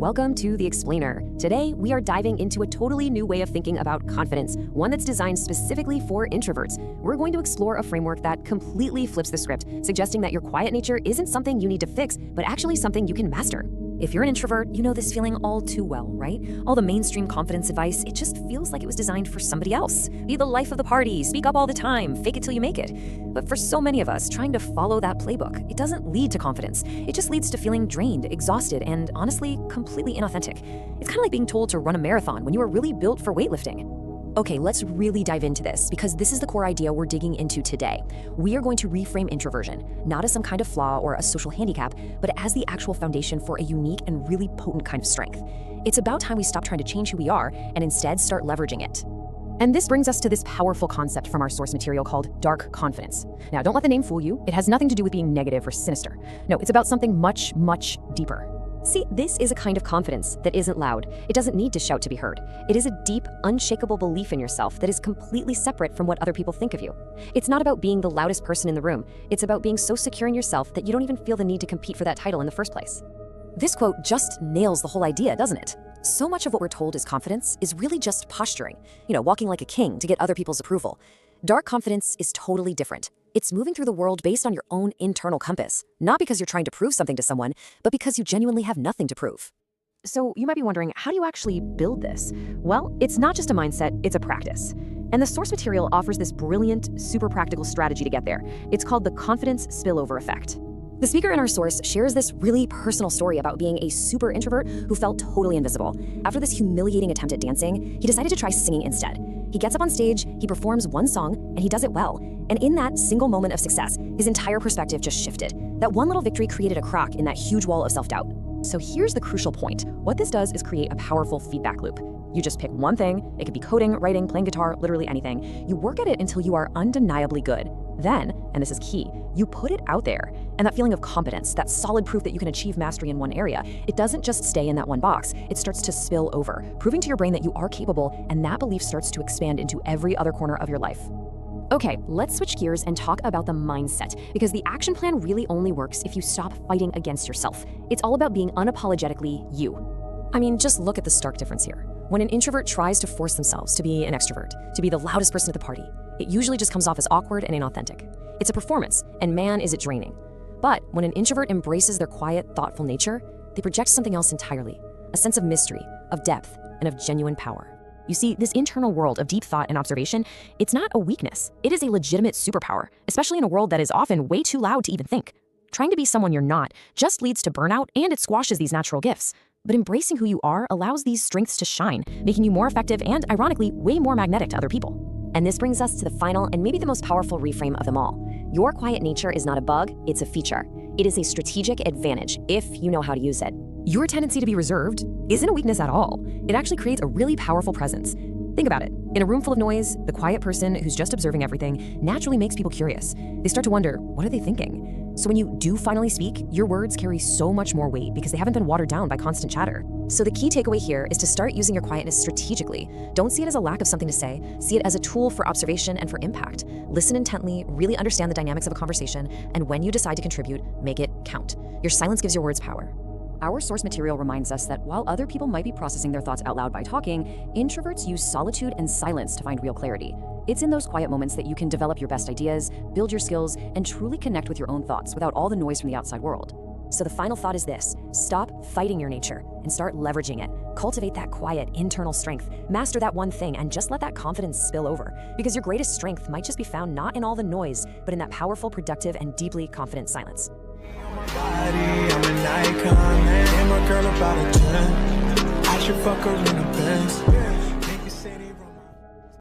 welcome to The Explainer. Today, we are diving into a totally new way of thinking about confidence, one that's designed specifically for introverts. We're going to explore a framework that completely flips the script, suggesting that your quiet nature isn't something you need to fix, but actually something you can master. If you're an introvert, you know this feeling all too well, right? All the mainstream confidence advice, it just feels like it was designed for somebody else. Be the life of the party, speak up all the time, fake it till you make it. But for so many of us, trying to follow that playbook, it doesn't lead to confidence. It just leads to feeling drained, exhausted, and honestly, completely inauthentic. It's kind of like being told to run a marathon when you were really built for weightlifting. Okay, let's really dive into this because this is the core idea we're digging into today. We are going to reframe introversion, not as some kind of flaw or a social handicap, but as the actual foundation for a unique and really potent kind of strength. It's about time we stop trying to change who we are and instead start leveraging it. And this brings us to this powerful concept from our source material called dark confidence. Now, don't let the name fool you. It has nothing to do with being negative or sinister. No, it's about something much, much deeper. See, this is a kind of confidence that isn't loud. It doesn't need to shout to be heard. It is a deep, unshakable belief in yourself that is completely separate from what other people think of you. It's not about being the loudest person in the room. It's about being so secure in yourself that you don't even feel the need to compete for that title in the first place. This quote just nails the whole idea, doesn't it? So much of what we're told is confidence is really just posturing, walking like a king to get other people's approval. Dark confidence is totally different. It's moving through the world based on your own internal compass, not because you're trying to prove something to someone, but because you genuinely have nothing to prove. So you might be wondering, how do you actually build this? Well, it's not just a mindset, it's a practice. And the source material offers this brilliant, super practical strategy to get there. It's called the confidence spillover effect. The speaker in our source shares this really personal story about being a super introvert who felt totally invisible. After this humiliating attempt at dancing, he decided to try singing instead. He gets up on stage, he performs one song, and he does it well. And in that single moment of success, his entire perspective just shifted. That one little victory created a crack in that huge wall of self-doubt. So here's the crucial point. What this does is create a powerful feedback loop. You just pick one thing, it could be coding, writing, playing guitar, literally anything. You work at it until you are undeniably good. Then, and this is key, you put it out there. And that feeling of competence, that solid proof that you can achieve mastery in one area, it doesn't just stay in that one box, it starts to spill over, proving to your brain that you are capable, and that belief starts to expand into every other corner of your life. Okay, let's switch gears and talk about the mindset, because the action plan really only works if you stop fighting against yourself. It's all about being unapologetically you. I mean, just look at the stark difference here. When an introvert tries to force themselves to be an extrovert, to be the loudest person at the party, it usually just comes off as awkward and inauthentic. It's a performance, and man, is it draining. But when an introvert embraces their quiet, thoughtful nature, they project something else entirely, a sense of mystery, of depth, and of genuine power. You see, this internal world of deep thought and observation, it's not a weakness. It is a legitimate superpower, especially in a world that is often way too loud to even think. Trying to be someone you're not just leads to burnout, and it squashes these natural gifts. But embracing who you are allows these strengths to shine, making you more effective and, ironically, way more magnetic to other people. And this brings us to the final and maybe the most powerful reframe of them all. Your quiet nature is not a bug, it's a feature. It is a strategic advantage if you know how to use it. Your tendency to be reserved isn't a weakness at all. It actually creates a really powerful presence. Think about it. In a room full of noise, the quiet person who's just observing everything naturally makes people curious. They start to wonder, what are they thinking? So when you do finally speak, your words carry so much more weight because they haven't been watered down by constant chatter. So the key takeaway here is to start using your quietness strategically. Don't see it as a lack of something to say. See it as a tool for observation and for impact. Listen intently, really understand the dynamics of a conversation, and when you decide to contribute, make it count. Your silence gives your words power. Our source material reminds us that while other people might be processing their thoughts out loud by talking, introverts use solitude and silence to find real clarity. It's in those quiet moments that you can develop your best ideas, build your skills, and truly connect with your own thoughts without all the noise from the outside world. So the final thought is this: stop fighting your nature and start leveraging it. Cultivate that quiet internal strength, master that one thing, and just let that confidence spill over. Because your greatest strength might just be found not in all the noise, but in that powerful, productive, and deeply confident silence. I'm an icon, man. And my girl about a 10. I should fuck her in the Benz.